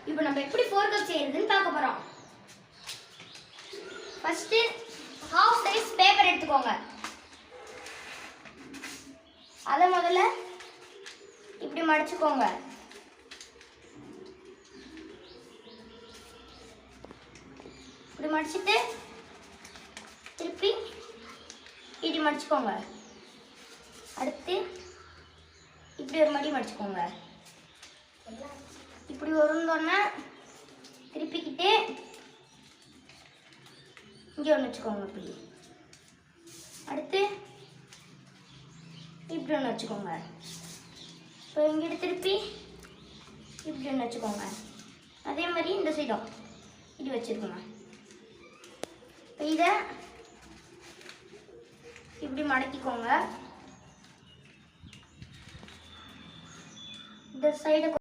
இப்போ நம்ம எப்படி 4 கப் செய்யறதுன்னு பார்க்க போறோம். ஃபர்ஸ்ட் ஹாஃப் சைஸ் பேப்பர் எடுத்துக்கோங்க. அதை முதல்ல இப்படி மடிச்சுக்கோங்க. இப்படி மடிச்சிட்டு திருப்பி இப்படி மடிச்சுக்கோங்க. அடுத்து இப்படி ஒரு மடி மடிச்சுக்கோங்க. இப்படி உருந்தோன்னா திருப்பிக்கிட்டு இங்கே ஒன்று வச்சுக்கோங்க. இப்படி அடுத்து இப்படி ஒன்று வச்சுக்கோங்க. இப்போ இங்கிட்டு திருப்பி இப்படி ஒன்று வச்சுக்கோங்க. அதே மாதிரி இந்த சைடும் இப்படி வச்சுருக்கோங்க. இப்போ இதை இப்படி மடக்கிக்கோங்க. இந்த சைடு